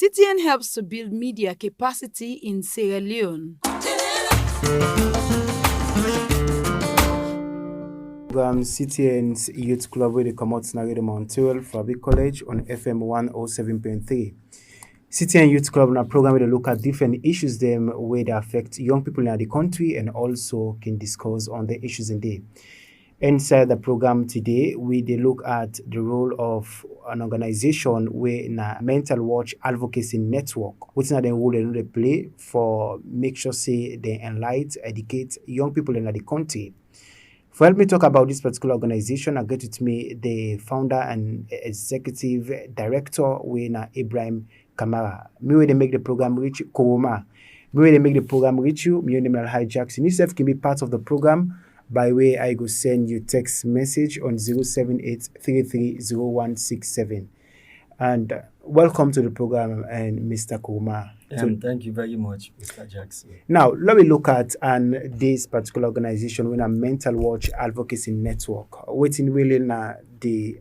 CTN helps to build media capacity in Sierra Leone. CTN's Youth Club where they come out na radio Mount 12 for Big College on FM 107.3. CTN Youth Club na program where they look at different issues them where they affect young people in the country and also can discuss on the issues in there. Inside the program today, we they look at the role of an organization where in a mental watch advocacy network, which is the role they play for make sure say they enlighten, educate young people in the country. For help me talk about this particular organization, I get with me the founder and executive director, Wena Ibrahim Kamara. Me where they make the program reach Koroma. Me where they make the program reach you, me name Lahia Jackson. Yourself can be part of the program by way I go send you text message on 078330167. And welcome to the program and Mr. Koroma. Thank you very much, Mr. Jackson. Now, let me look at this particular organization, when a mental watch advocacy network. What's in really the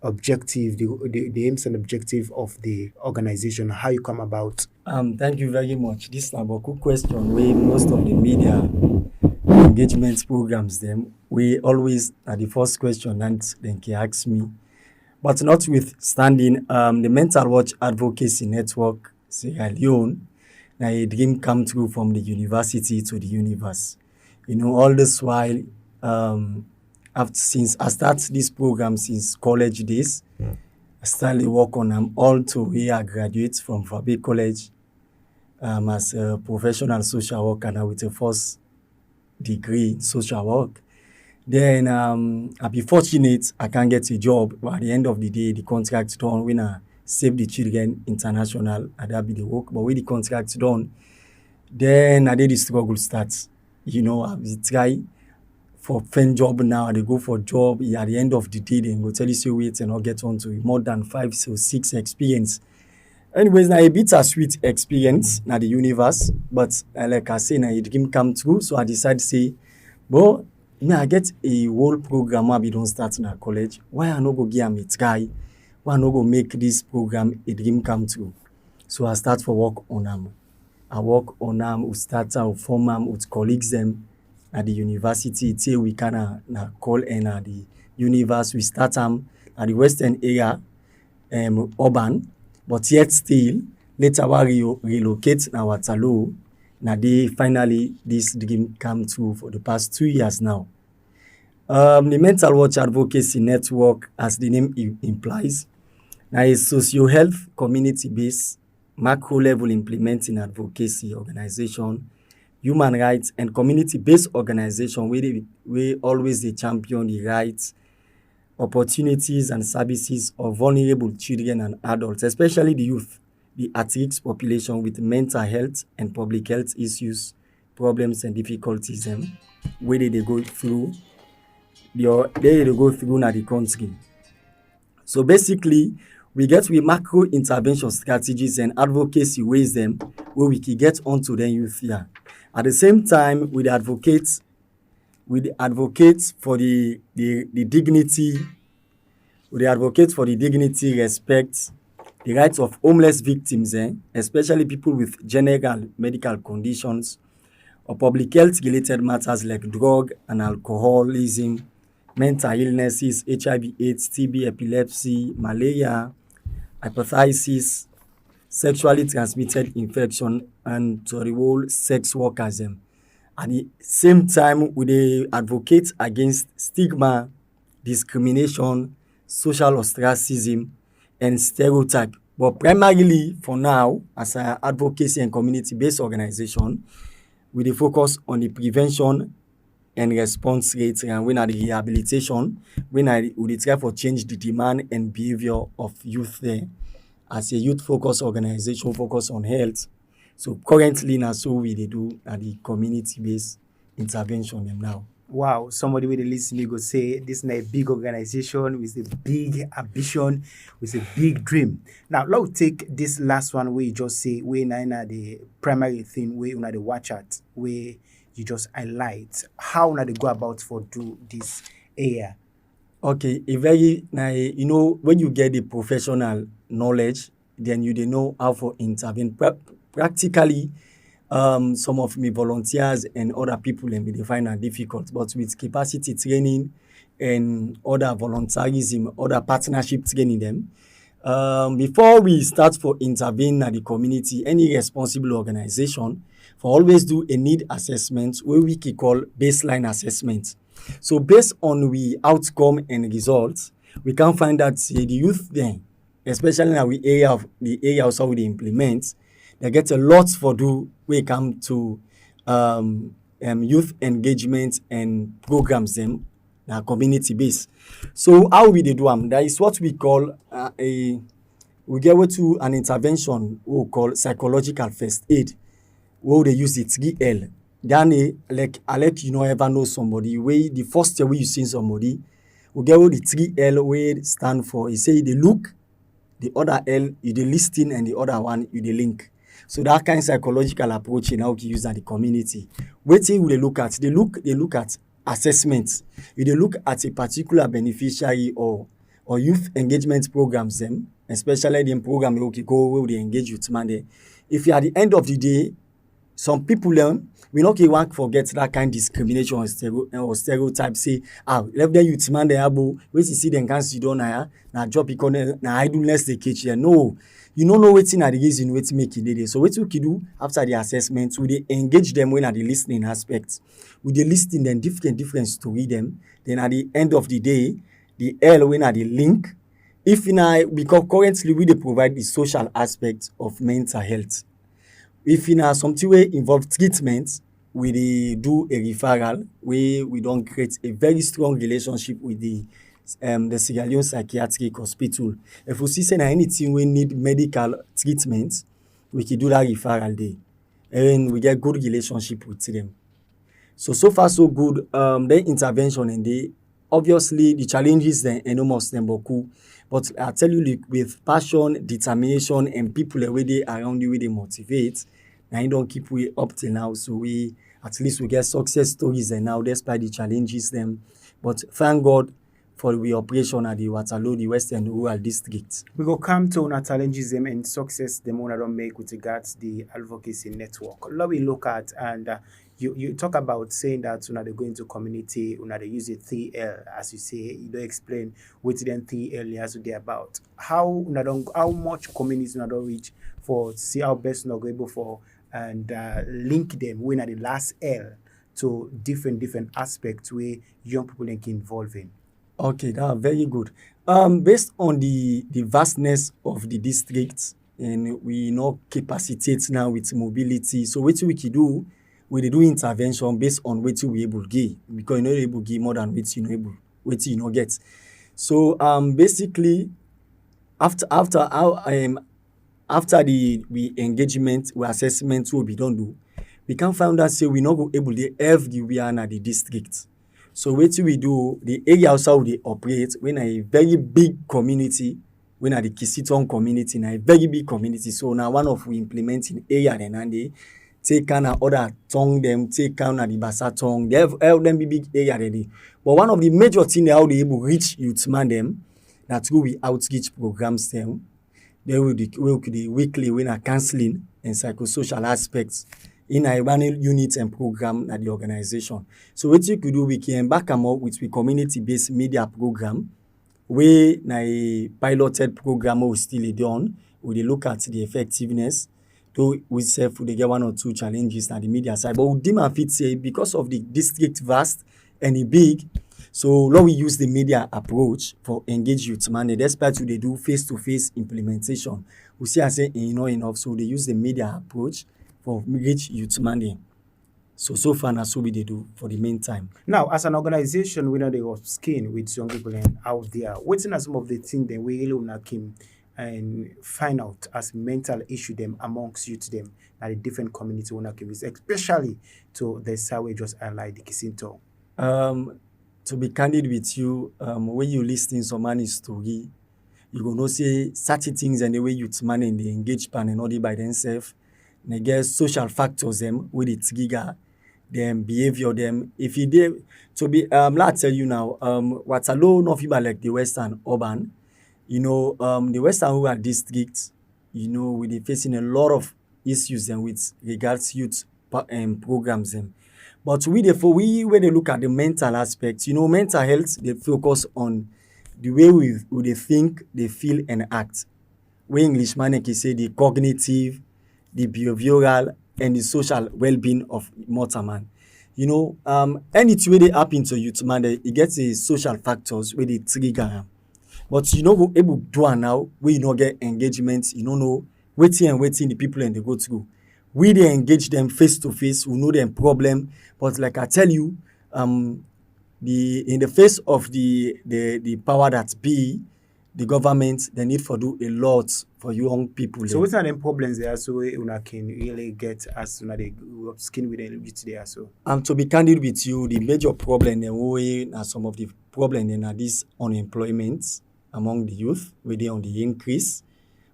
objective, the aims and objective of the organization, how you come about? Thank you very much. This is a good question. We most of the media engagement programs, them we always the first question and then can ask me. But notwithstanding, the mental watch advocacy network Sierra Leone, now a dream come true from the university to the universe. You know, all this while, since I start this program since college days, I started work on them all to where I graduate from Fabi College as a professional social worker now with a first degree in social work. Then I'll be fortunate I can get a job, but at the end of the day, the contract done when I Save the Children International, and that be the work. But when the contract done, then I did the struggle starts. You know, I try for find job now. They go for job. At the end of the day, they go tell you say wait and I'll get on to more than 5 or 6 experience. Anyways, now a bit a sweet experience na the universe, but like I say, now it didn't come through. So I decided to say, well, I get a whole program where we don't start in college. Why I no go give me try? Why not go make this program a dream come true? So I start for work on them. I work on them, we start to form them with colleagues them at the university till we can call in at the universe. We start them at the western area, urban, but yet still later we relocate now Waterloo. Now they finally this dream come true for the past 2 years now. The Mental Watch Advocacy Network, as the name implies, now is socio-health community-based, macro-level implementing advocacy organization, human rights and community-based organization where we always they champion the rights, opportunities and services of vulnerable children and adults, especially the youth, the at-risk population with mental health and public health issues, problems and difficulties, where they go through. They go through na the country. So basically, we macro intervention strategies and advocacy ways them where we can get onto the youth here. At the same time, we advocate for the dignity. We advocate for the dignity, respect, the rights of homeless victims, especially people with general medical conditions or public health related matters like drug and alcoholism, mental illnesses, HIV/AIDS, TB, epilepsy, malaria, hepatitis, sexually transmitted infection, and to the whole sex workers. At the same time, we advocate against stigma, discrimination, social ostracism, and stereotype. But primarily for now, as an advocacy and community-based organization, we focus on the prevention and response rates, and when at the rehabilitation, we try for change the demand and behavior of youth there. As a youth-focused organization, focus on health. So currently now, so we do at the community-based intervention them now. Wow, somebody with a listen me go say this is a big organization with a big ambition, with a big dream. Now, let's take this last one where you just say where na the primary thing where you the watch at, where you just highlight how they go about for do this area. Okay, a very when you get the professional knowledge, then you dey know how for intervene. Practically, some of me volunteers and other people dem dey find am difficult, but with capacity training and other volunteerism, other partnership training dem, before we start for intervene na the community, any responsible organization for always do a need assessment wey we can call baseline assessment. So based on we outcome and results, we can find that say the youth dem, especially na we area of the area also we dey implement, they get a lot for do when it come to youth engagement and programs dem na community base. So how we dey do am? That is what we call we get to an intervention we call psychological first aid, where they use the 3L. Then like I let you know ever know somebody wey the first time wey you see somebody, we get what the 3L wey stand for. You say they look, the other L you dey lis ten, and the other one you dey link. So that kind of psychological approach now we use at the community. Wetin we dey look at? They look at assessment. You dey look at a particular beneficiary or youth engagement programs dem, especially the program wey we go where we dey engage youth man there. If you at the end of the day, some people we no fit wan forget that kind discrimination or stereotype say let them youth man dem abo wey you see dem can sit down na job because na idleness dey catch them. No, you no know wetin na the reason wetin make e dey there. So wetin we can do after the assessment, we dey engage them when at the lis ten ing aspect. We dey lis ten dem different story dem. Then at the end of the day, the L when at the link. If na because currently we dey provide the social aspect of mental health. If na something wey involve treatment, we dey do a referral where we don create a very strong relationship with the Sierra Leone Psychiatric Hospital. If we see say na anything wey need medical treatment, we can do that referral there, and we get good relationship with them. So far so good. The intervention in the obviously the challenges dem enormous dem boku, but I tell you with passion, determination, and people wey dey around you wey dey motivate, na im don keep we up till now. So we at least we get success stories and now despite the challenges them. But thank God for the operation at the Waterloo, the Western Rural District. We go come to una challenges them and success them una don't make with regards the advocacy network. Let we look at and you talk about saying that una they go into community, una they use the 3L as you say. You don't explain what then 3L has to be about. How much community una don't reach for see how best una go able for and link them when at the last L to different aspects where young people can involve in. Okay, that's very good. Based on the vastness of the district, and we know capacitate now with mobility. So what we can do, we dey do intervention based on what we able to give, because you know able to give more than what you know able, what you know get. So basically after the engagement, we assessment will be done do, we can find out say we not go able to everywhere na the district. So what we do, the area also we operate when a very big community, when at the Kisiton community, na a very big community. So now one of we implementing area and they take kind of other tongue them, take kind of the Bassa tongue, they have them be big area already. But one of the major things how they able reach youth man them, that through we outreach programs them. They will the weekly when a counseling and psychosocial aspects in a running unit and program at the organization. So what you could do, we can embark them up with the community-based media program, where a piloted program we still done. We look at the effectiveness. Though we say they get one or two challenges at the media side, but we demand fit say because of the district vast and the big. So now we use the media approach for engage youth man. Despite they do face-to-face implementation, we see I say enough. So they use the media approach for engage youth man. So far that's what we do for the meantime. Now, as an organization, we know they have skin with young people out there. What's in some of the things that we really want to and find out as mental issue them amongst youth them at the different community we want to especially to the side we just allied the Kisinto. To be candid with you, when you listen some man's story, you gonna say certain things and the way youth man and they engage pan and all by themselves. They get social factors them with the trigger them behavior them. If you did to be let's tell you now, Waterloo no feel like the Western urban. You know, the Western rural districts we dey facing a lot of issues dem with regards youth programs dem. But we wey dey look at the mental aspect, mental health dey focus on the way we dey think, dey feel and act. Wey English man can say the cognitive, the behavioral and the social well-being of mortal man. Anything wey dey happen to youth man, e get a social factors wey dey trigger am. But you no go able do am now wey you no get engagement, you no know wetin the people dem dey go through. We dey engage them face to face, we know them problem, but like I tell you, in the face of the power that be, the government, they need to do a lot for young people. So what are the problems there so una can really get as una dey skin with the youth there so? To be candid with you, the major problem and some of the problem are this unemployment among the youth, where they on the increase,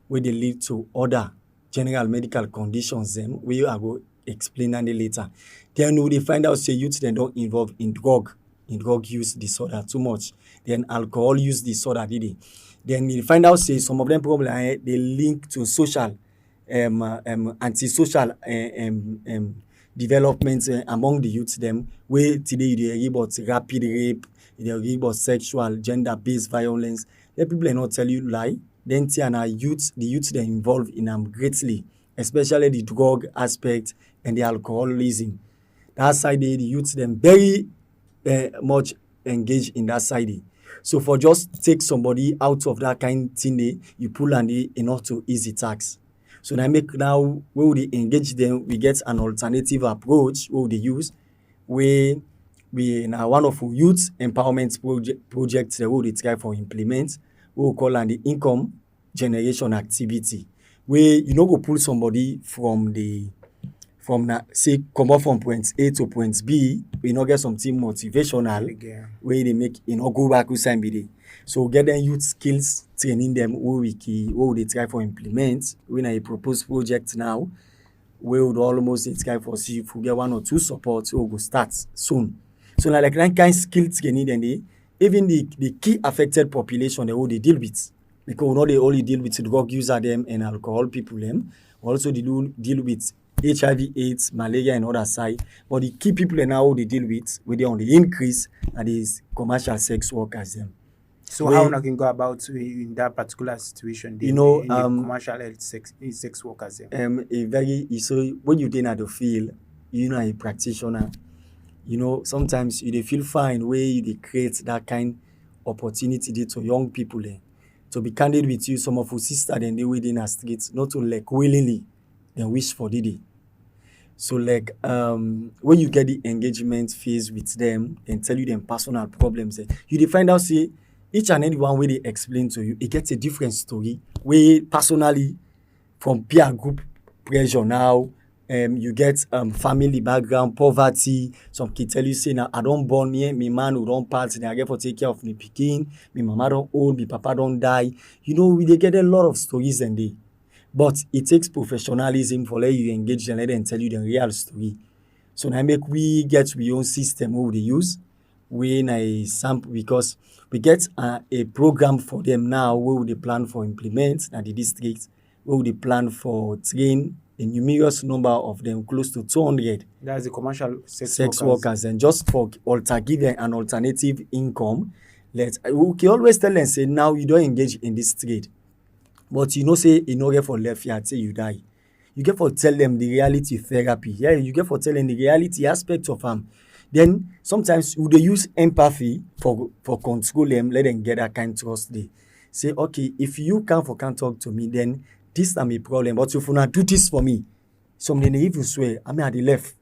where they lead to other general medical conditions them, where I go explain that later. Then we find out say youth they don't involve in drug use disorder too much. Then alcohol use disorder did it. Then you find out say some of them problem they link to social antisocial development among the youth them, where today you hear about rapid rape, you hear about sexual gender-based violence. Let people not tell you lie. Then the youth they involved in them greatly, especially the drug aspect and the alcoholism. That side the youth them very much engaged in that side. So for just take somebody out of that kind thing, you pull and enough to easy tax. So now where we engage them, we get an alternative approach where they use, where we now one of our youth empowerment projects that we try for implement, we call an the income generation activity, where you no go pull somebody from say come up from point A to point B, we not get something motivational where they make go back with some day. So get them youth skills training them where they try for implement. When I propose project now, we would almost try for see if we get 1 or 2 supports we go start soon. So now like that kind of skill training then even the key affected population they deal with, because we know they only deal with drug user them and alcohol people them, also they deal with HIV/AIDS, malaria and other side. But the key people now they deal with, where they on the increase, and is commercial sex workers them. So how una can go about in that particular situation? The commercial health sex workers them. So when you then at the field, a practitioner, sometimes you feel fine where you create that kind opportunity to young people there. To be candid with you, some of our sisters then they within a street, not to like willingly, then wish for the. So like when you get the engagement phase with them and tell you them personal problems, you find out say each and any one way they explain to you, it gets a different story. Where personally from peer group pressure now, you get family background, poverty. Some kids tell you say now I don't born me man who don't pass, I get for take care of me pikin, my mama don't old, my papa don't die. They get a lot of stories and they. But it takes professionalism for let you engage and let them tell you the real story. So now make we get we own system where they use. We in a sample because we get a program for them now where they plan for implement at the district, where they plan for train a numerous number of them, close to 200. That's the commercial sex workers. And just for give them an alternative income. We can always tell them say now you don't engage in this trade. But say in order for left yard, say you die. You get for tell them the reality therapy. Yeah, you get for tell them the reality aspect of them. Then sometimes they use empathy for control them, let them get that kind of trust. They say, okay, if you can't talk to me, then this is my problem. But if you not do this for me, some they even swear, at the left.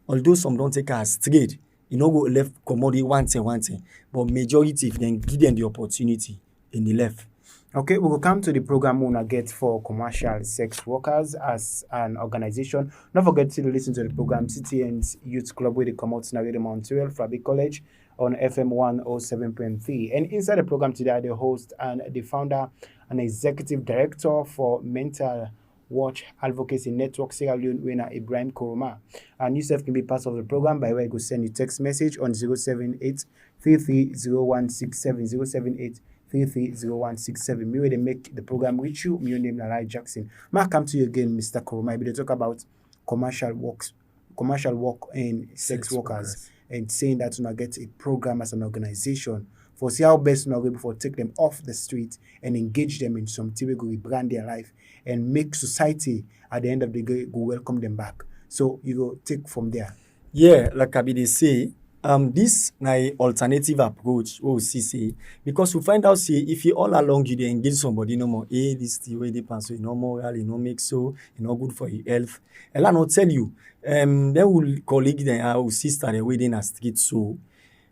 Although some don't take us straight, go left commodity one thing. But majority, if they give them the opportunity in the left. Okay, we will come to the program we will get for commercial sex workers as an organization. Don't forget to listen to the program CTN's Youth Club where they come out in Montreal, Fabi College on FM 107.3. And inside the program today, the host and the founder and executive director for Mental Watch Advocacy Network Sierra Leone winner Ibrahim Koroma. And yourself can be part of the program by way you go send you text message on 078 330167 078 330167. Me where they make the program with you. Me name Lahia Jackson. May I come to you again, Mr. Koroma. We talk about commercial works, commercial work and sex workers, and saying that you get a program as an organization for see how best you able for take them off the street and engage them in something we go rebrand their life and make society at the end of the day go welcome them back. So you go take from there. Yeah, like I be dey say, this na a alternative approach wey we see say because we find out say if you all along you dey engage somebody no more, this thing wey dey pass so e no moral, e no make so, e no good for your health. Ella no tell you, dem will colleague dem or sister dem wey dey na street so,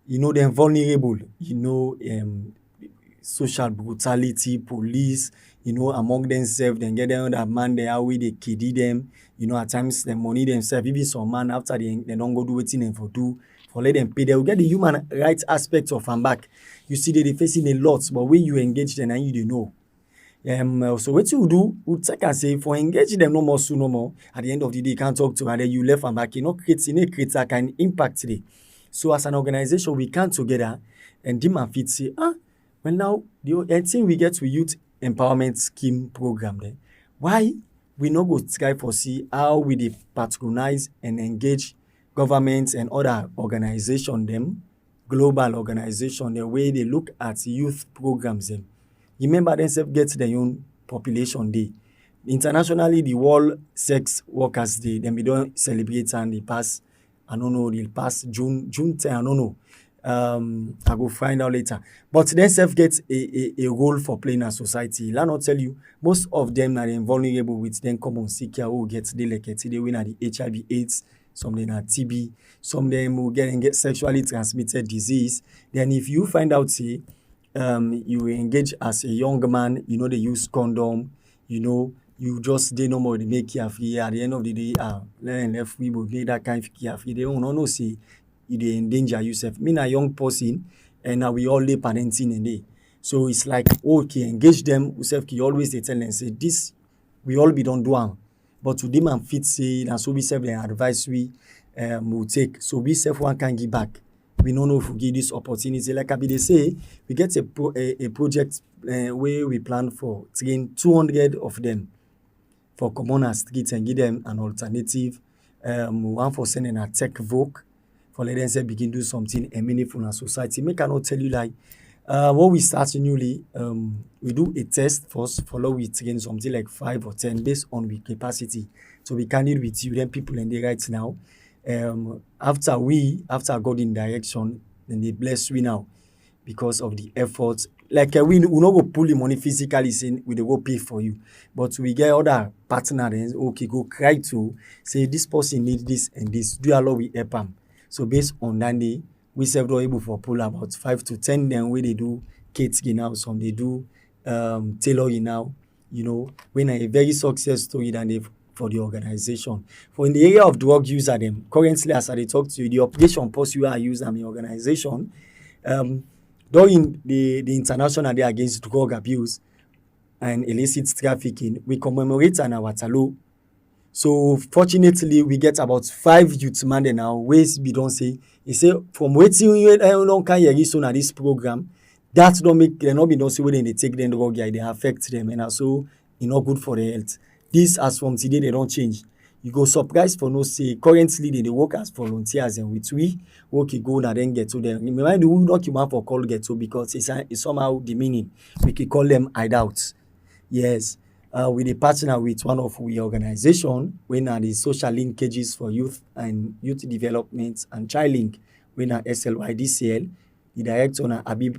dem vulnerable, social brutality, police, among themselves, dem get them that man there how wey dey kiddy them, at times dem money themselves, even some man after dem don go do wetin dem for do, for let them pay. They will get the human rights aspect of am back. You see they facing a lot, but when you engage them and you dey know. So wetin you do, we take and say for engage them no more, no more. At the end of the day, you can't talk to and then you left am back. Create that kind impact today. So as an organization, we come together and demand fit say, well now the thing we get with youth empowerment scheme program then, why we no go try for see how we dey patronize and engage governments and other organization them, global organization the way they look at youth programs them. Remember themselves get their own population day. Internationally, the World Sex Workers Day, then we don't celebrate and they pass, I don't know, they'll pass June 10, I don't know. I go find out later. But then self get a role for playing in society. Let not tell you, most of them are vulnerable with them common sick care who get the like they win at the HIV/AIDS, some them are TB, some them will get sexually transmitted disease. Then if you find out say you engage as a young man, they use condom, you just they no more they make carefree. At the end of the day, left we will need that kind of carefree. They don't know say you dey endanger yourself. Me na young person and now we all dey parenting in day. So it's like okay, engage them. We self you always dey tell them say this we all be don't do am. But to them and fit say and so we self the advice we will take. So we self one can give back. We don't know if we give this opportunity. Like I be they say, we get a project where we plan for train 200 of them for common streets and give them an alternative. One for sending a tech vote for let them say begin do something meaningful in society. Make I not tell you like what we start newly, we do a test first, follow we train something like 5 or 10 based on we capacity. So we candid with you, then people in the right now. After God in direction, then they bless we now because of the efforts. Like we not go pull the money physically saying we dey go pay for you, but we get other partners. Okay, go cry to say this person need this and this. Do allow we help them. So based on that day, we self are able for pull about 5 to 10 then where they do catering now, some they do tailoring now. When a very success story than they for the organization. For in the area of drug user them, currently as I talk to you, the operation pursue I use them in organization. During the International Day Against Drug Abuse and Illicit Trafficking, we commemorate an Waterloo. So fortunately, we get about 5 youth man now. Ways we don't say. He say from waiting long can you so na this program that don't make they not be don't see when they take them drug they affect them and so not good for the health. This as from today they don't change. You go surprised for no say currently they work as volunteers and with we work you go and then get to them. Remember the we not you for call get to because it's somehow demeaning. We can call them hideouts. Yes. With a partner with one of we organization when are the social linkages for youth and youth development and child link when are SLYDCL, the director on Habib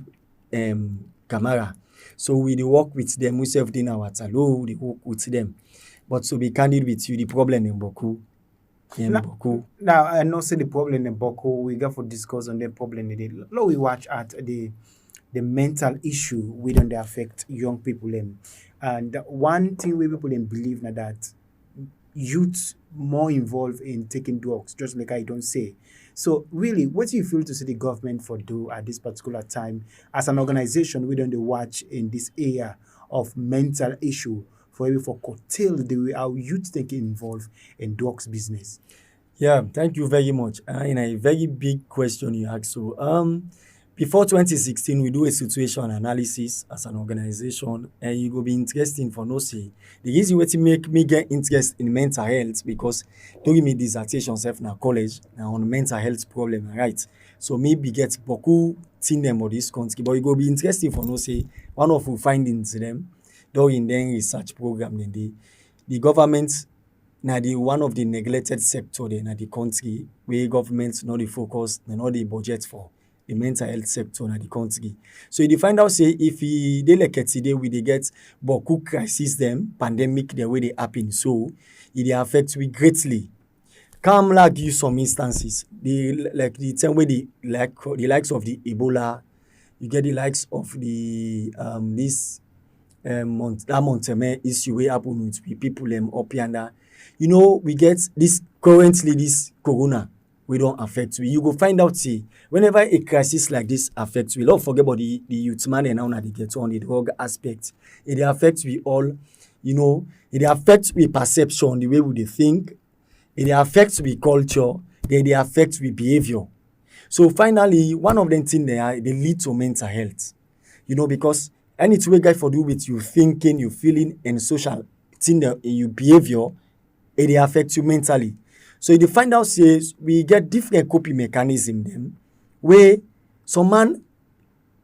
Kamara. So we dey work with them, we self in our Waterloo, we work with them. But to be candid with you, the problem in Boku. Now I know say the problem in Boku, we got for discuss on the problem in it. Now we watch at the mental issue we don't affect young people. And one thing we people believe now that youth more involved in taking drugs, just like I don't say. So really, what do you feel to see the government for do at this particular time? As an organization, we don't watch in this area of mental issue for curtail the way our youth take involved in drugs business. Yeah, thank you very much. In a very big question you asked. So Before 2016, we do a situation analysis as an organization, and e go be interesting for no say. The reason wetin make me get interest in mental health because during me dissertation sef na college na on mental health problem, right? So me be get boku thing dem for dis country, but e go be interesting for no say one of we findings dem during dem research program dem dey the government na the one of the neglected sector dem na the country wey government no dey focus, dem no dey budget for the mental health sector na the country. So you dey find out say if e dey lekki dey we dey get boku crisis dem, pandemic dem wey dey happen so e dey affect we greatly. Kamla give you some instances. Like the time wey the likes of the Ebola, you get the likes of the that Monteme issue wey happen with people up yonder. You know, we get this currently this corona wey don affect we. You go find out say whenever a crisis like this affect we, don't forget about the youth man and now na dey get on the drug aspect. E dey affect we all, you know, e dey affect we perception, the way we dey think, e dey affect we culture, then e dey affect we behavior. So finally, one of them thing dey lead to mental health. You know, because anything wey get for do with you thinking, you feeling, and social thing in your behavior, e dey affect you mentally. So you dey find out say we get different coping mechanism dem wey some man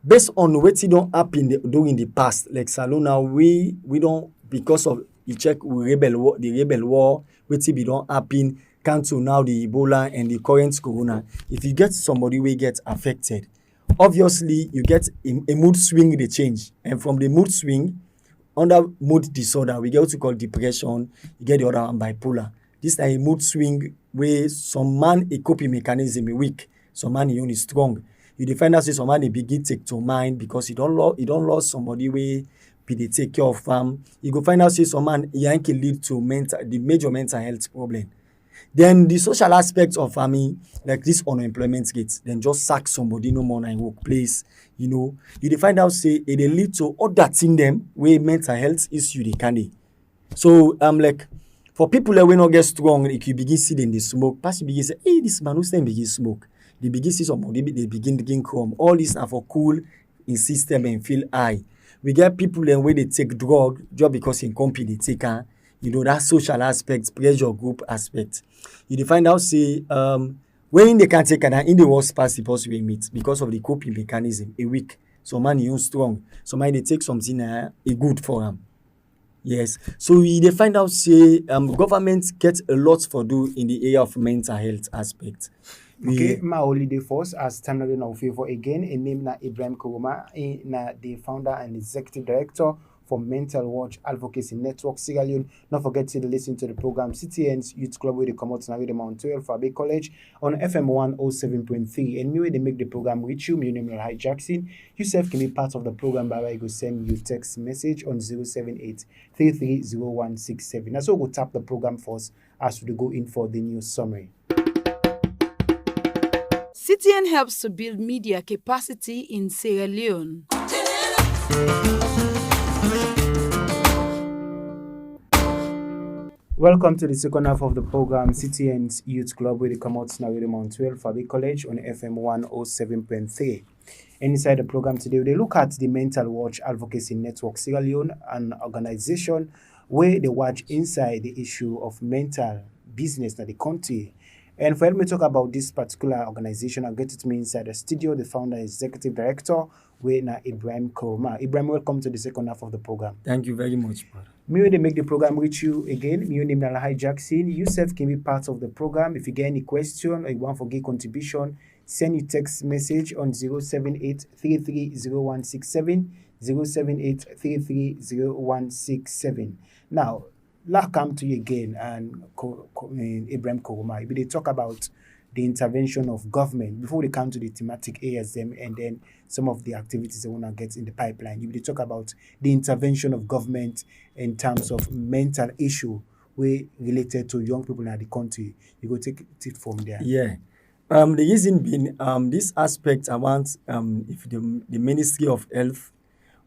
based on wetin don happen during the past, like Salona, we don because of the check the rebel war, wetin be don happen, come to now the Ebola and the current corona. If you get somebody wey get affected, obviously you get a mood swing dey change, and from the mood swing under mood disorder we get what we call depression, you get the other one bipolar. This na a mood swing wey some man a coping mechanism weak, some man e own is strong. You dey find out say some man dey begin take to mind because he don lost somebody wey be dey take care of am. You go find out say some man e can lead to the major mental health problem. Then the social aspect of farming, like this unemployment rate, then just sack somebody no more in workplace. You know, you dey find out say e dey lead to other thing dem wey mental health issue dey carry. So like for people wey no get strong, if you begin see them dey smoke, person begin say, hey, this man who say begin smoke. They begin see somebody, they begin come. All this are for cool in system and feel high. We get people then where they take drug just because in company they take you know, that social aspect, pressure group aspect. You dey find out say when they can take in the worst pass the person we meet because of the coping mechanism, a weak. Some man you strong. Some man they take something a good for them. Yes. So we dey find out say government get a lot for do in the area of mental health aspect. Okay, my holiday force as time not in favor again. A name na Ibrahim Kuruma, na the founder and executive director for Mental Watch Advocacy Network Sierra Leone. Don't forget to listen to the program CTN's Youth Club where they come out now with the Mount 12 for Bay College on FM 107.3. And me where they make the program with you, my name is Lahia Jackson. Yourself can be part of the program by you go send you text message on 078-330167. That's so we'll tap the program first as we go in for the news summary. CTN helps to build media capacity in Sierra Leone. Welcome to the second half of the program, CTN's Youth Club, where they come out now with the Mount 12 for Bay College on FM 107.3. And inside the program today, they look at the Mental Watch Advocacy Network Sierra Leone, an organization where they watch inside the issue of mental business in the country. And for help me talk about this particular organization, I'll get it to me inside the studio, the founder, executive director, where na Ibrahim Kuruma. Ibrahim, welcome to the second half of the program. Thank you very much, brother. Me when they make the program with you again, my name is Lahia Jackson. Yourself can be part of the program. If you get any question or you want for give contribution, send your text message on 078-330167, 078-330167. Now, let's come to you again, and Ibrahim Kuruma. They talk about the intervention of government before they come to the thematic areas and then some of the activities they want to get in the pipeline. You will talk about the intervention of government in terms of mental issue related to young people in the country. You go take it from there. Yeah. The reason being this aspect I want if the Ministry of Health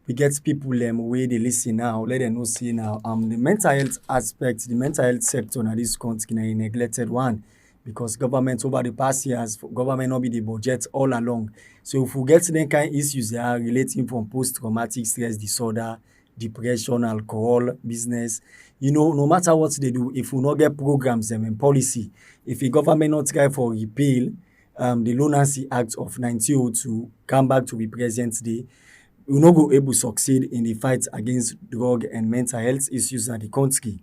we get people where they listen now, let them know see now. The mental health aspect, the mental health sector in this country is a neglected one. because government over the past years, government not be the budget all along. So if we get them kind issues that are relating from post-traumatic stress disorder, depression, alcohol, business, no matter what they do, if we not get programs and policy, if the government not try for repeal the Lunacy Act of 1902, come back to the present day, we will not go able to succeed in the fight against drug and mental health issues in the country.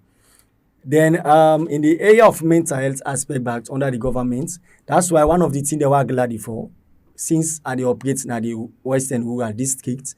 Then in the area of mental health aspect back under the government, that's why one of the things they were glad for, since they operate in the Western Rural District,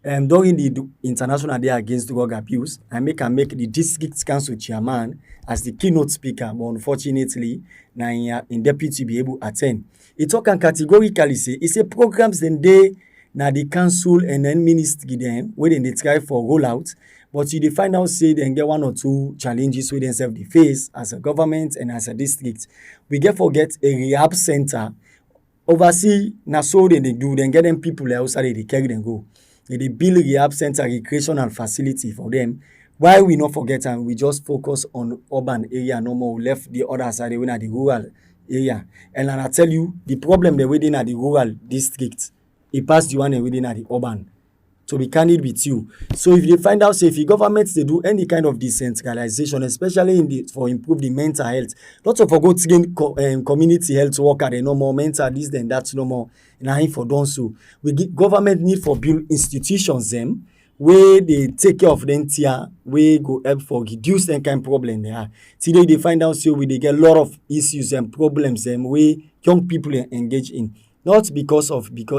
during the International Day Against Drug Abuse, I make the district council chairman as the keynote speaker, but unfortunately, in deputy be able to attend. He talk and categorically say, he say programs then they na the council and then ministry then where they try for rollout, but you dey find out say dem get one or two challenges wey dem sef dey face as a government and as a district. We get forget a rehab center oversee na so dem dey do, dem get dem people like outside dey carry dem go. Dem dey build rehab center, recreational facility for dem. Why we no forget am, we just focus on urban area no more, we left the other side wey na the rural area. And I tell you, the problem dey wey dey na the rural district, e pass the one wey dey na the urban. To be candid with you. So if you find out, say if the government they do any kind of decentralization, especially for improve the mental health, lots of go train community health worker, they no more mental this, then that's no more. And for done so, government need for build institutions them where they take care of them tier, where go help for reduce any kind of problem there. Today they find out so we they get a lot of issues and problems them where young people engage in. Not because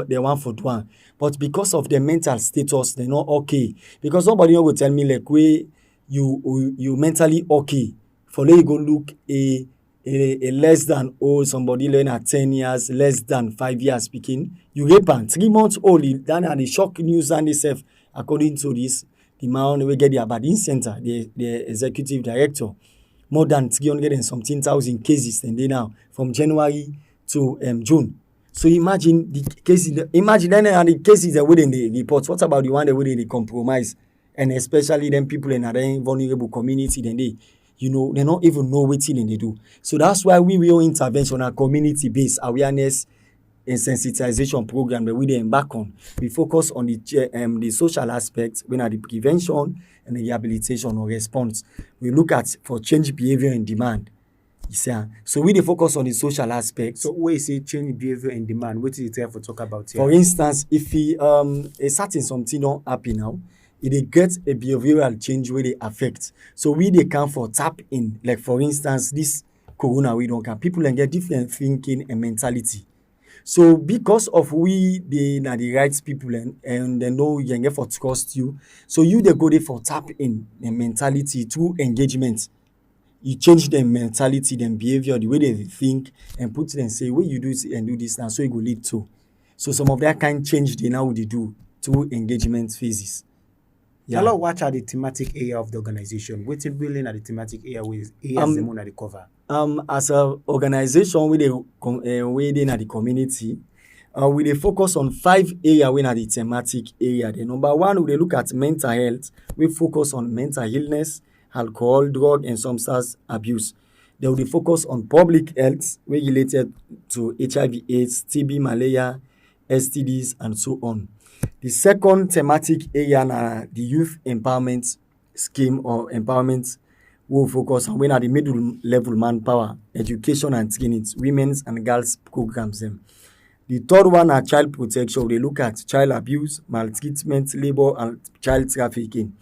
they want for one, but because of their mental status, they're not okay. Because nobody will tell me like way you mentally okay. For let you go look a less than old somebody learn at 10 years, less than 5 years speaking, you rape am 3 months old, then and the shock news and itself, according to this, the man we get the Aberdeen Center, the executive director, more than 300 and something thousand cases and they now from January to June. So imagine the cases. Imagine then and the cases that within the reports. What about the one that within the compromise, and especially them people in a vulnerable community? Then they not even know what thing they do. So that's why we will intervention on a community-based awareness and sensitization program that we dey embark on. We focus on the social aspects, when are the prevention and the rehabilitation or response. We look at for change behavior and demand. So we dey focus on the social aspect. So where you say change behavior and demand, what is it there for talk about here? For instance, if a certain something don't happen now, it dey get a behavioral change where they affect. So we dey come for tap in, like for instance, this corona we don't come. People can get different thinking and mentality. So because of we they na the right people and they know you can get for trust you. So you they go there for tap in the mentality through engagement. You change their mentality, their behavior, the way they think, and put them say, "What you do and do this now," so it will lead to. So some of that kind change they now they do through engagement phases. Yeah. Hello, watch at the thematic area of the organization. What's it building at the thematic area with areas the moon at the cover? As a organization, we dey at the community. We dey focus on 5 areas when at the thematic area. The number 1, we dey look at mental health. We focus on mental illness, alcohol, drug, and substance abuse. They will focus on public health, related to HIV/AIDS, TB, malaria, STDs, and so on. The second thematic area na the youth empowerment scheme or empowerment will focus on when at the middle level manpower, education and training, women's and girls programs. The third one are child protection. They look at child abuse, maltreatment, labor, and child trafficking.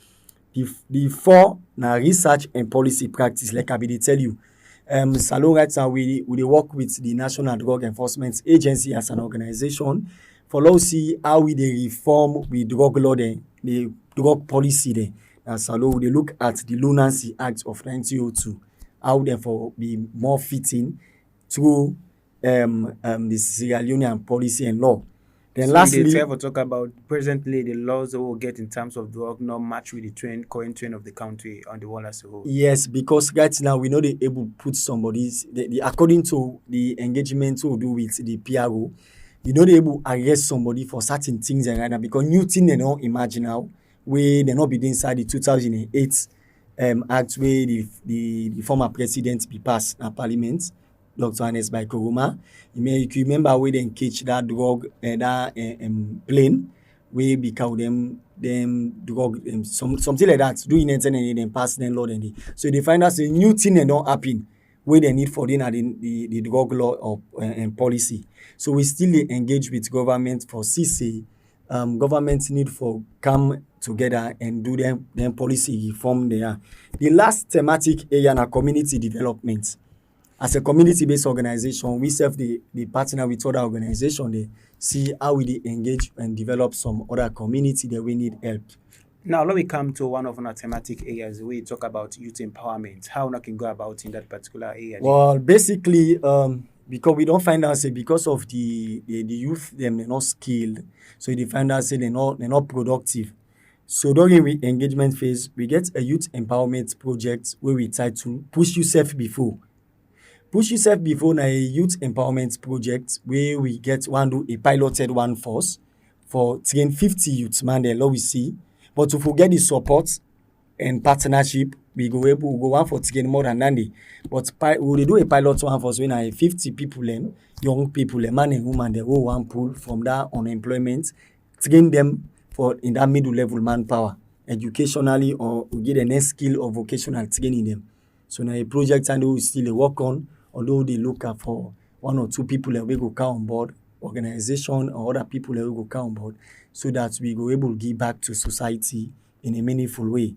The 4 na research and policy practice, like I be tell you. Salon right now we work with the National Drug Enforcement Agency as an organization for us see how we dey reform with drug law the drug policy there. And Salon we look at the Lunacy Act of 1902, how therefore be more fitting through the Sierra Leonean policy and law. Then so lastly, they try to talk about presently the laws that we'll get in terms of drug not match with the current trend of the country on the whole as a whole. Yes, because right now we know they able to put somebody's according to the engagement we do with the PRO, you know they able to arrest somebody for certain things and right now because new thing they don't imagine now where they not be inside the 2008 act where the former president be passed in parliament. Dr. Hannes by Koroma. You can remember where they catch that drug, that plane, where because them drug, something like that, doing it and then pass them law and so they find out a new thing and don't happen where they need for the drug law or and policy. So we still dey engage with government for CC. Government need for come together and do them policy reform there. The last thematic area na community development. As a community-based organization, we serve the partner with other organizations. They see how we dey engage and develop some other community that we need help. Now, let me come to one of our thematic areas. We talk about youth empowerment. How one can go about in that particular area? Well, basically, because we don't find out say because of the youth them they're not skilled, so they find out say they're not productive. So during the engagement phase, we get a youth empowerment project where we try to push yourself before. Push yourself before na a youth empowerment project where we get one do a piloted one first for train 50 youths man there, we see. But to forget the support and partnership, we go one for train more than 90. But we dey do a pilot one first when 50 people them, young people, man and woman, they all one pool from that unemployment, train them for in that middle level manpower, educationally or we get a next skill or vocational training them. So now a project and we still dey work on, although they look at for 1 or 2 people that we go come on board, organization or other people that we go come on board, so that we go able to give back to society in a meaningful way.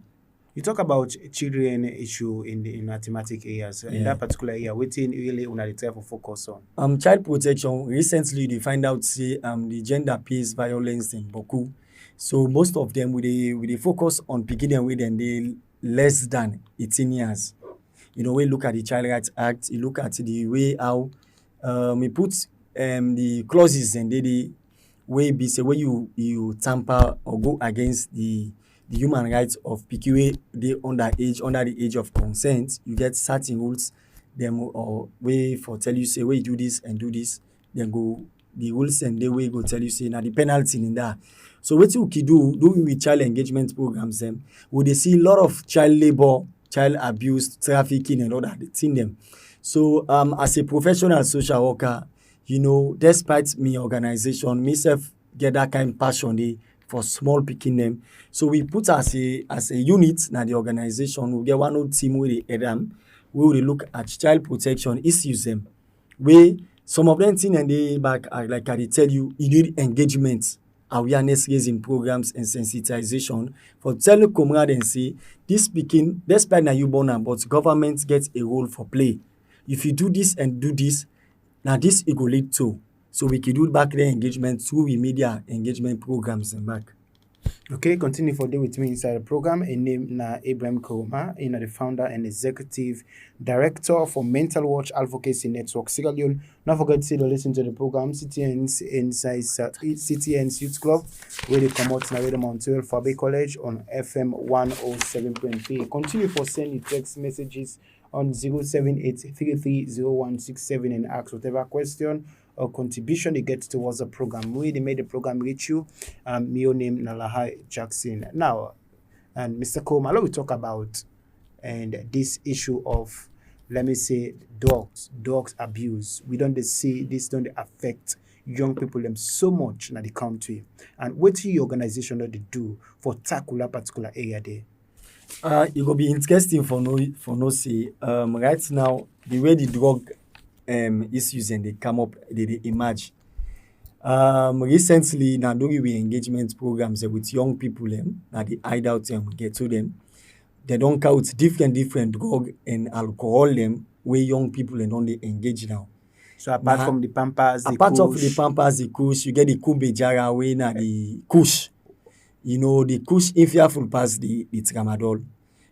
You talk about children issue in thematic areas. In that particular area, what really una dey try to focus on? Child protection. Recently, they find out say the gender-based violence in Boku. So most of them we focus on picking them with them they less than 18 years. You know, we look at the Child Rights Act, you look at the way how we put the clauses and the way be say when you tamper or go against the human rights of pikin wey dey under the age of consent, you get certain rules them or way for tell you say wey you do this and do this, then go the rules and the way go tell you say na the penalty in that. So wetin we can do with child engagement programs them, we dey see a lot of child labour, child abuse, trafficking and all that thing them. So as a professional social worker, you know, despite me organization, myself get that kind of passion dey for small pikin them. So we put as a unit na the organization, we get one old team wey dey head am, we will look at child protection issues them. Wey some of them thing and they back like I dey tell you, e need engagement, awareness raising programs and sensitization for tell comrade and say this pikin, despite na you born am, but government get a role for play. If you do this and do this, now this it go lead to. So we can do back the engagement through the media engagement programs and back. Okay, continue for day with me inside the program. A name na Ibrahim Koroma, the founder and executive director for Mental Watch Advocacy Network Sierra Leone. Don't forget to listen to the program CTN's inside CTN's Youth Club, where they come out in Mount 12 for Bay College on FM 107.3. Continue for sending text messages on 078330167 and ask whatever question or contribution you get towards the program. We made the program reach you. Me name na Lahia Jackson. Now, and Mr. Coleman, we talk about and this issue of, let me say, dogs abuse. We don't see this don't affect young people them so much in the country. And what your organization that they do for tackle that particular area there? It will be interesting for no say. Right now, the way the drug issues and they come up, they emerge. Recently, now doing we engagement programs with young people them, now the hideout and we get to them. They don't count different drug and alcohol them where young people and only engage now. So apart from the Pampers, the Pampers, the Kush, you get the Kubejara way now the Kush. You know, the Kush fearful pass the Tramadol.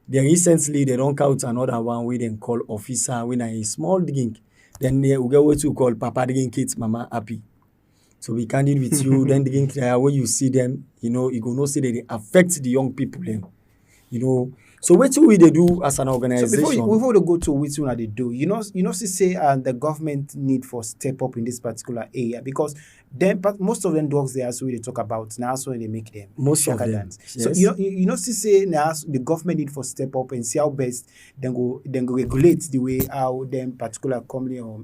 Then recently they don't count another one we then call officer when a small drink. Then they will get what you call Papa drink it, Mama happy. So we candid with you, then drink there when you see them, you know, you gonna see that they affect the young people then. You know, So wetin we dey do as an So organization? before we go to which one they do, see say the government need for step up in this particular area because then but most of them drugs they also they talk about now so they make them Most of shaka them, dance. yes. So see say now the government need for step up and see how best then go regulate the way how them particular company or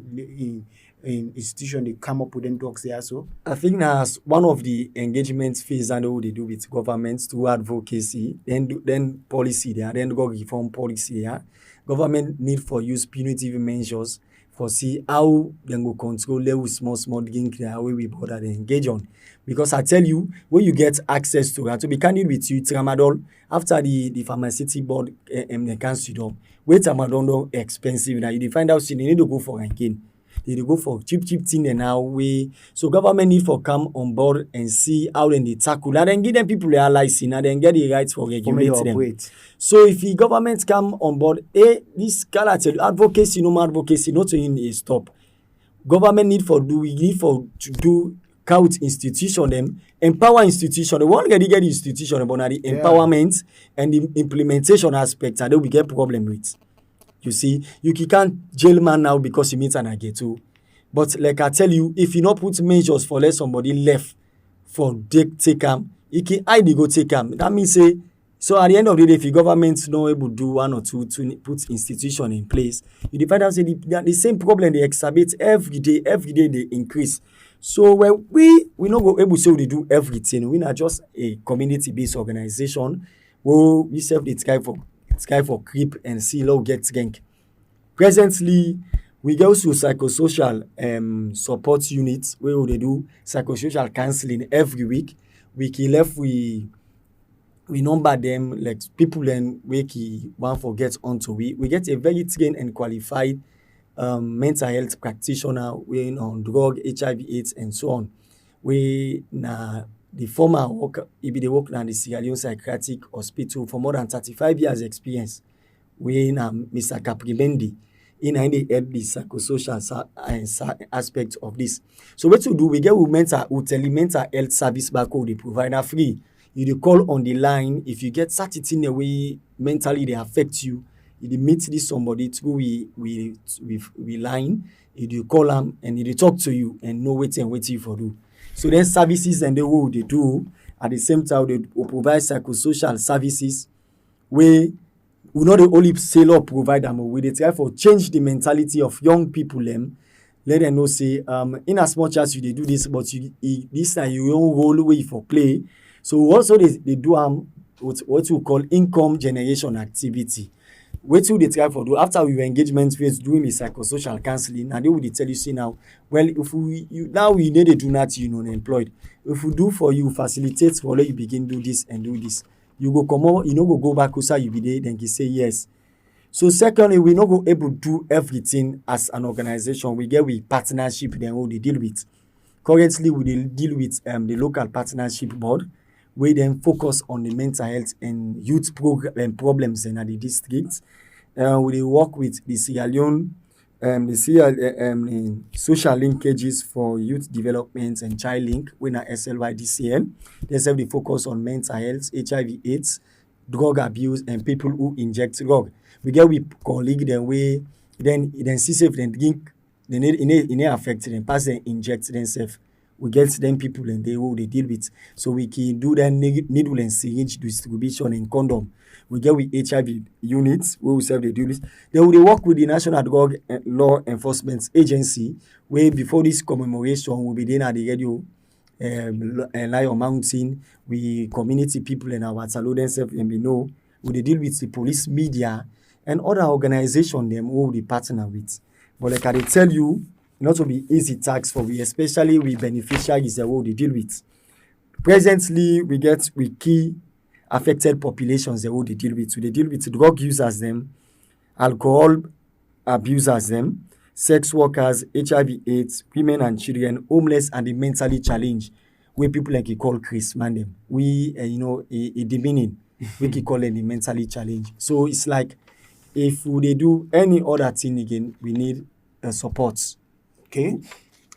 in institution they come up with them drugs there so. I think that's one of the engagement phase and what they do with government through advocacy, then policy there, then go reform policy there. Government need for use punitive measures for see how them go control level small drink there way we bother they engage on. Because I tell you, when you get access to that, to be candid with you, tramadol after the pharmaceutical board they cancel it up. Wait tramadol no expensive now. You dey find out you need to go for again. They dey go for cheap thing and now we so government need for come on board and see how then they tackle and then give them people their license and then get the rights for regulate them. Wait. So if the government come on board, this can I tell you advocacy, no more advocacy, not in a stop. Government need for to do count institution them, empower institution. They won't get the institution, but now the empowerment and the implementation aspect, and then we get problem with. You see, you can't jail man now because he meets an ghetto. But like I tell you, if you not put measures for let somebody left for take him, he can hide go take him. That means say so at the end of the day, if the government not able to do one or two to put institution in place, you find out say the same problem they exacerbate every day they increase. So when we not go able to say we do everything, we not just a community-based organization. We serve the sky for creep and see low get rank. Presently, we go to psychosocial support units where they do psychosocial counseling every week. We number them like people then we want for get onto we get a very trained and qualified mental health practitioner we on drug, HIV/AIDS and so on. We na the former work he be the work na the Sierra Leone Psychiatric Hospital for more than 35 years experience. We na Mr. Caprimendi in the help the psychosocial aspect of this. So what to do? We get mental health service back home they provide na free. You dey call on the line if you get certain the way mentally they affect you. You dey meet this somebody through we line. You dey call them and they talk to you and know what you for do. So then services and the what they do at the same time they provide psychosocial services where we not the only sell or provide them, we dey try for change the mentality of young people them. Let them know say in as much as you dey do this, but this na your own role way for play. So also they do what we call income generation activity. Wetin we dey try for do after we engagement phase doing the psychosocial counseling and they will tell you say now well if we need to do that you unemployed. If we do for you facilitate for let you begin do this and do this. You go come out, you no go back closer you be there then you say yes. So secondly, we no go able to do everything as an organization. We get with partnership then what they deal with. Currently we dey deal with the local partnership board where then focus on the mental health and youth problems in the district. We dey work with the Sierra Leone social linkages for youth development and child link wey na SLYDCL. They serve the focus on mental health, HIV/AIDS, drug abuse and people who inject drug. We get with colleague then we then see if them drink they need affect them pass them inject themselves. We get them people and they deal with. So we can do that needle and syringe distribution and condom. We get with HIV units where we serve the duties. Then we work with the National Drug Law Enforcement Agency where before this commemoration we'll be there at the radio Lion Mountain. We community people in our WhatsApp themselves and we know we deal with the police media and other organizations them who we partner with. But like I dey tell you, not to be easy task for we, especially with beneficiaries that we deal with. Presently, we key affected populations that we deal with. So they deal with drug users them, alcohol abusers them, sex workers, HIV/AIDS, women and children, homeless and the mentally challenged, where people like you call Chris man them. We a demeaning, we can call them the mentally challenged. So it's like if they do any other thing again, we need support. Okay.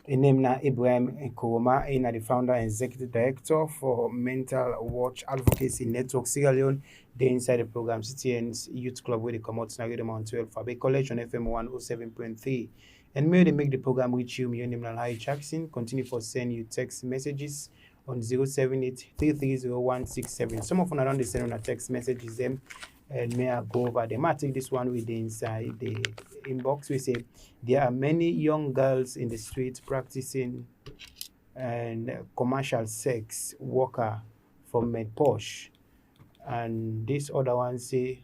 In name na Ibrahim Nkrumah, in the founder and executive director for Mental Watch Advocacy Network Sierra Leone. They inside the program CTN's Youth Club where they come out now the Mount 12 Fabe College on FM 107.3. And may they make the program reach you, my name is Lahia Jackson. Continue for send you text messages on 078-330167. Some of them around the send on a text messages them and may I go over them. I take this one with the inside the inbox. We say there are many young girls in the street practicing and commercial sex worker for MedPosh. And this other one say,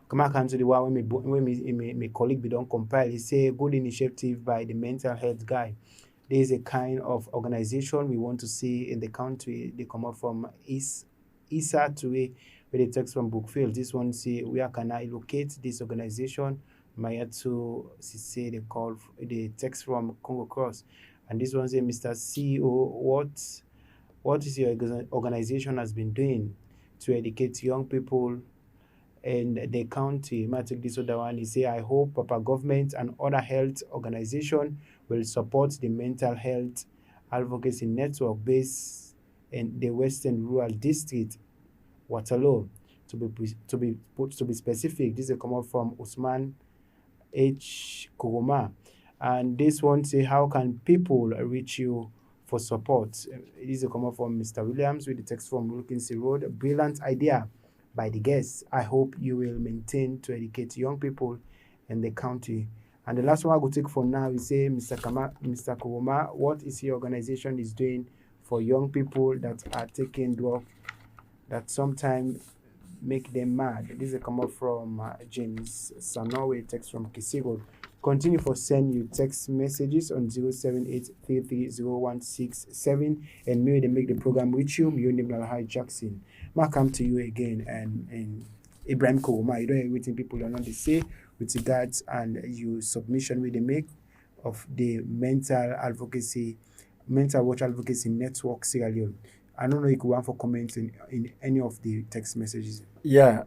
come back to the one when my colleague be don't compile. He say good initiative by the mental health guy. There is a kind of organization we want to see in the country. They come up from Isa to where the text from Brookfield. This one say where can I locate this organization? Maya to say the call the text from Congo Cross. And this one say Mr. CEO, what is your organization has been doing to educate young people in the county? Might take this other one. He say I hope Papa government and other health organization will support the mental health advocacy network based in the Western Rural District, Waterloo. To be specific, this is coming from Usman H. Kuruma. And this one say, how can people reach you for support? This is coming from Mr. Williams with the text from Wilkinson Road. A brilliant idea by the guests. I hope you will maintain to educate young people in the county. And the last one I will take for now is say, Mr. Kuruma, what is your organization is doing for young people that are taking drugs that sometimes make them mad? This is come up from James Sanowe, text from Kisigo. Continue for send you text messages on 078-330167 and maybe they make the program with you. Your name is Lahia Jackson. I'll come to you again and Ibrahim Nkrumah. You don't hear everything people are not they say with regards and you submission with they make of the mental watch advocacy network Sierra Leone. I don't know if you want for comments in any of the text messages. Yeah,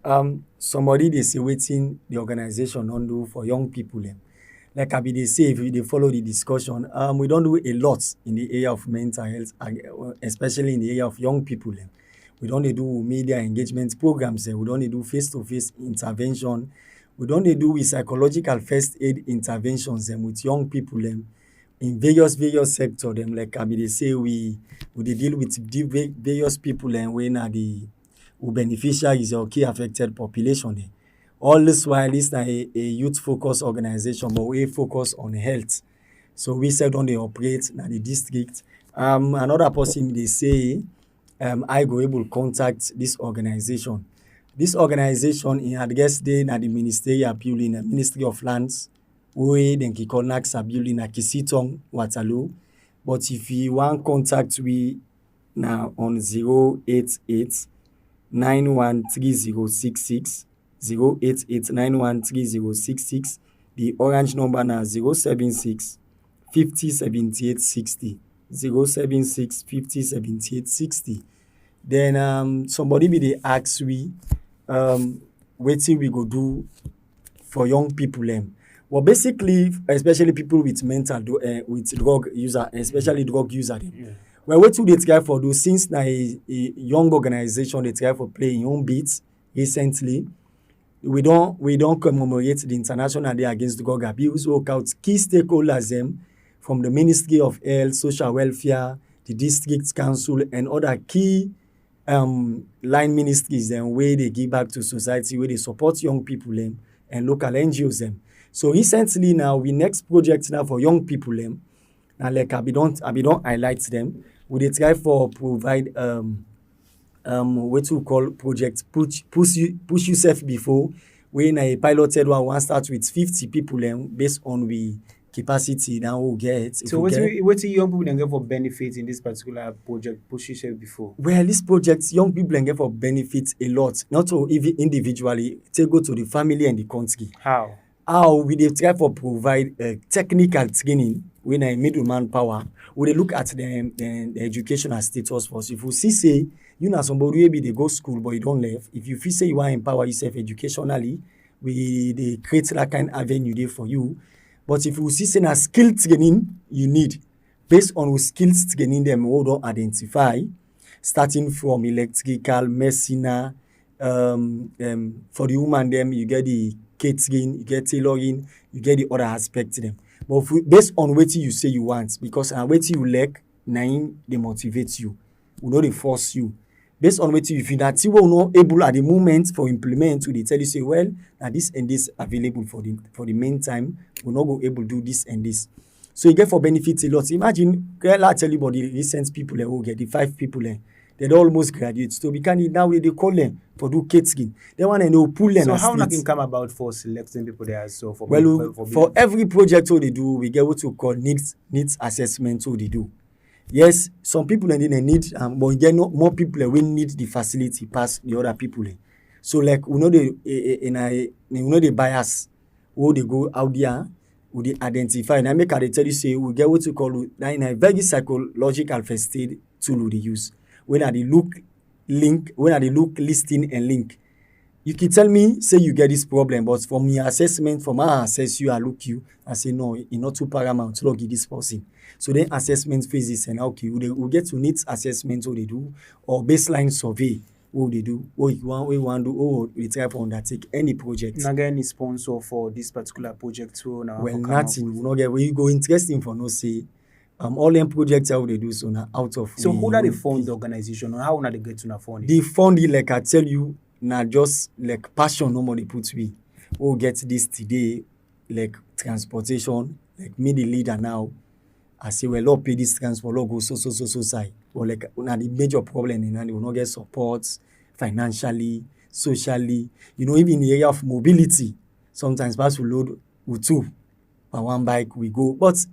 somebody they say waiting the organization don't do for young people. Like I be they say if they follow the discussion, we don't do a lot in the area of mental health, especially in the area of young people. We don't do media engagement programs. We don't do face-to-face intervention. We don't do with psychological first aid interventions with young people in various sectors. Like I mean, they say we deal with various people when are the beneficiaries or key affected population. All this while this is a youth focused organization, but we focus on health. So we said on the operate in the district. Another person they say I go able to contact this organization. This organization in address day na the ministerial building, the Ministry of Lands, we then connect a building at Kisitong, Waterloo. But if you want contact we now on 088 913066 088 913066. The orange number now 076 50 78 60 076 50 78 60. Then somebody be they ask we wetin we go do for young people well basically especially people with with drug user, especially drug user Yeah. well wetin they try for do since na a young organization they try for play im own beats recently. We don't commemorate the International Day Against Drug Abuse. Work out key stakeholders from the Ministry of Health, Social Welfare, the District Council, and other key line ministries where they give back to society, where they support young people and local NGOs. So recently now, we next project now for young people and like I be don't highlight them. We dey try for provide what we call project push yourself before when a piloted one start with 50 people based on we capacity now we get. So what do young people then get for benefit in this particular project push yourself before? Well, this project young people then get for benefit a lot, not to even individually, take go to the family and the country. How we dey try for provide technical training when a middleman power. We dey look at the educational status first. If you see say you know somebody maybe they go school but you don't leave. If you feel say you want to empower yourself educationally, we they create that kind of avenue there for you. But if you see say na skill training you need, based on the skills training dem wey we don identify, starting from electrical, medicine, for the woman dem you get the catering, you get tailoring, you get the other aspect dem. But based on wetin you say you want, because na wetin you like na im dey motivate you. We no dey force you. Based on wetin if na thing wey we no able at the moment for implement, we dey tell you say well na this and this available for the meantime, we no go able do this and this. So e get for benefit a lot. Imagine, I tell you about the recent people wey we get, the 5 people dem don almost graduate. So we can now we dey call them for do catering. Then one dem dey pull them. So as how una leads. can come about for selecting people there? So For every project wey they do, we get what we call needs assessment wey they do. Yes, some people they need, but you get more people wey need the facility pass the other people. So like we know the bias wey they go out there, we dey identify. And I make I tell you say we get what we call na in a very psychological first aid tool we dey use. When I dey look link, when I dey look listing and link. You can tell me, say you get this problem, but from your assessment, from how I assess you, I look you, I say, no, it's not too paramount to log this person. So then assessment phases and okay, we get to needs assessment what they do, or baseline survey what they do, or you want to do, or we try to undertake any project. Not get any sponsor for this particular project too now. Well, nothing. We not get where you go interesting for no say. All them projects how they do so now out of. So who are the fund the organization, or how they get to na fund it? The funding, like I tell you, na just like passion nobody puts me. Who get this today, like transportation, like me the leader now. I say, well, Lord pay this transport, Lord go so side. Or like na the major problem in and they will not get support financially, socially, even in the area of mobility. Sometimes pass we load with 2 per 1 bike we go. But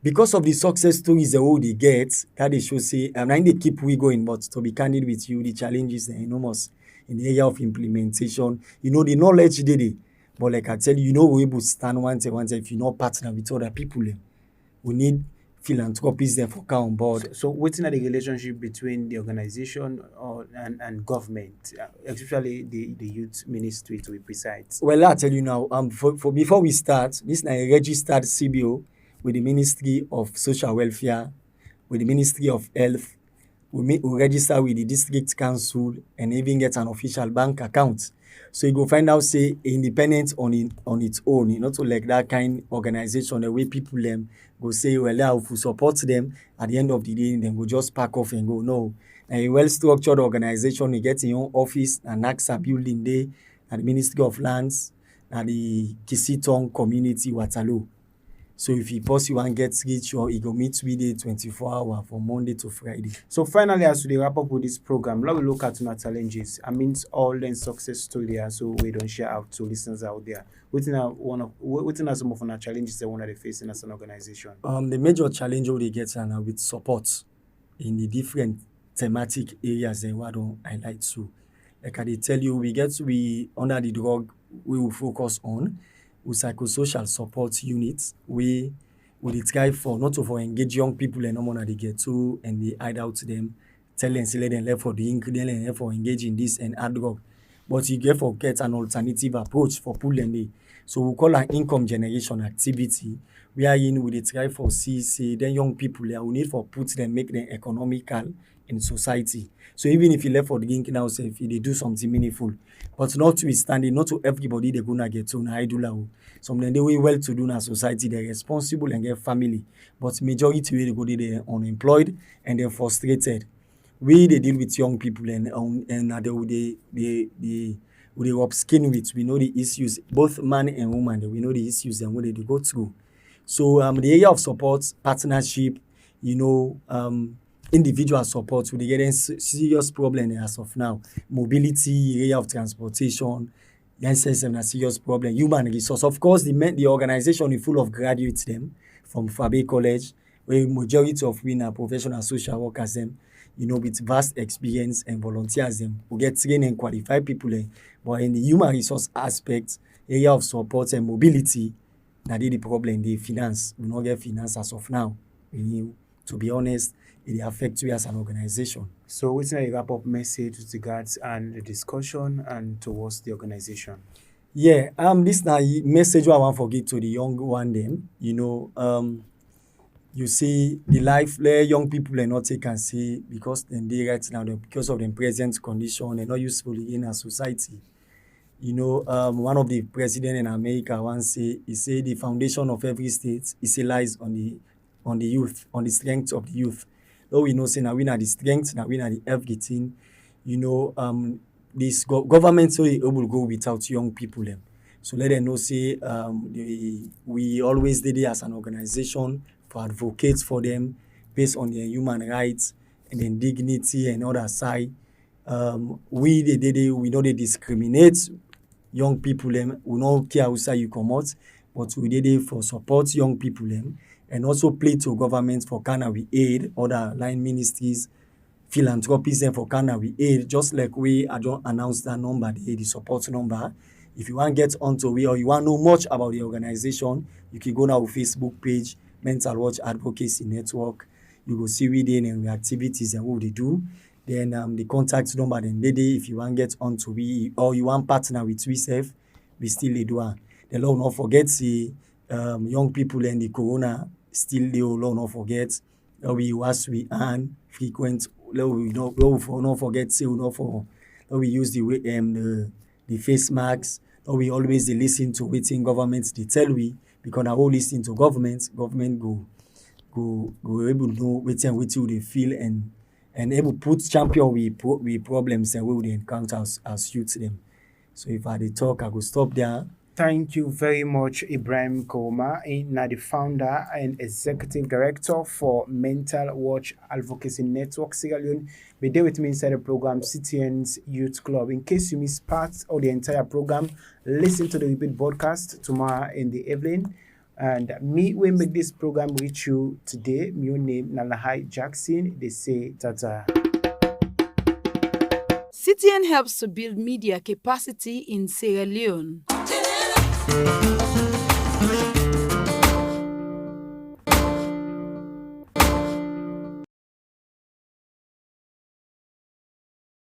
because of the success stories they get, that they show say, they keep we going. But to be candid with you, the challenges are enormous in the area of implementation. The knowledge they dey. But like I tell you, we're able to stand one day if you not partner with other people. We need philanthropists there for come on board. So what's the relationship between the organization and government, especially the youth ministry to be precise? Well, I'll tell you now, for before we start, this is a registered CBO with the Ministry of Social Welfare, with the Ministry of Health. We register with the district council and even get an official bank account. So you go find out say independent on its own, not like that kind organization the way people go say, well, if we support them at the end of the day, then go just pack off and go. No. A well-structured organization, you get your own office and AXA building there at the Ministry of Lands and the Kisitong Community Waterloo. So if you post you and get reach, or you go meet with it 24 hours from Monday to Friday. So finally, as we wrap up with this program, let me look at our challenges. I mean, all the success story there, so we don't share out to listeners out there. What are some of our challenges that we're facing as an organization? The major challenge we get now with support in the different thematic areas that we don't highlight to. Like I tell you, we under the drug we will focus on. With psychosocial support units, we try for not to for engage young people and no more they get to and they hide out to them, tell them say let them left for the ingredient and left for engage in this and hard drug. But you get an alternative approach for pulling. So we call an income generation activity. We are in with the try for say then young people we need for put them, make them economical in society. So even if you left for the drink now, say if they do something meaningful, but notwithstanding, not to everybody they're gonna get to idol. Some of them they way well to do in a society, they're responsible and get family. But majority they go they're unemployed and they're frustrated. We they deal with young people and they upskin with. We know the issues, both man and woman, we know the issues and what they go through. So the area of support, partnership, individual support, we get a serious problem as of now. Mobility, area of transportation, yes, a serious problem. Human resource. Of course, the organization is full of graduates them from Fabe College, where majority of we are professional social workers them, with vast experience and volunteers them. We get trained and qualified people but in the human resource aspect, area of support and mobility, that is the problem. The finance, we not get finance as of now. To be honest, it affects you as an organization. So what's a wrap-up message with regards and the discussion and towards the organization? Yeah, this na message wey I wan forget to the young one dem. You see the life young people are not take am say because dem dey right now, because of dem present condition, dem not useful in our society. One of the president in America once say, he say the foundation of every state lies on the youth, on the strength of the youth. Though we know say na we na the strength, na we na the everything. This government so able go without young people dem. So let them know say we always dey there as an organization for advocate for them based on their human rights and then dignity and other side. We no dey discriminate young people dem. We no care how side you comot, but we dey there for support young people dem and also play to government for kind we aid other line ministries, philanthropies dem for kind we aid. Just like I don announce that number, the support number. If you wan get onto we or you wan know much about the organization, you can go now our Facebook page, Mental Watch Advocacy Network. You go see we dey and we activities and what we dey do. Then the contact number then dey there if you wan get onto we or you wan partner with we sef, we still dey do am. Then Lord not forget say young people and the corona still dey. Lord not forget we wash we hand frequent. Lord we not forget say we use the face masks. Or we always dey listen to wetin government dey tell we, because na we listen to government go able know wetin we dey feel and able put champion we problems and wey we dey encounter as youth dem. So if I dey talk, I go stop there. Thank you very much, Ibrahim Koma, the founder and executive director for Mental Watch Advocacy Network Sierra Leone. Be there with me inside the program CTN's Youth Club. In case you miss parts of the entire program, listen to the repeat broadcast tomorrow in the evening. And me, we make this program reach you today. My name is Lahia Jackson. They say tata. CTN helps to build media capacity in Sierra Leone.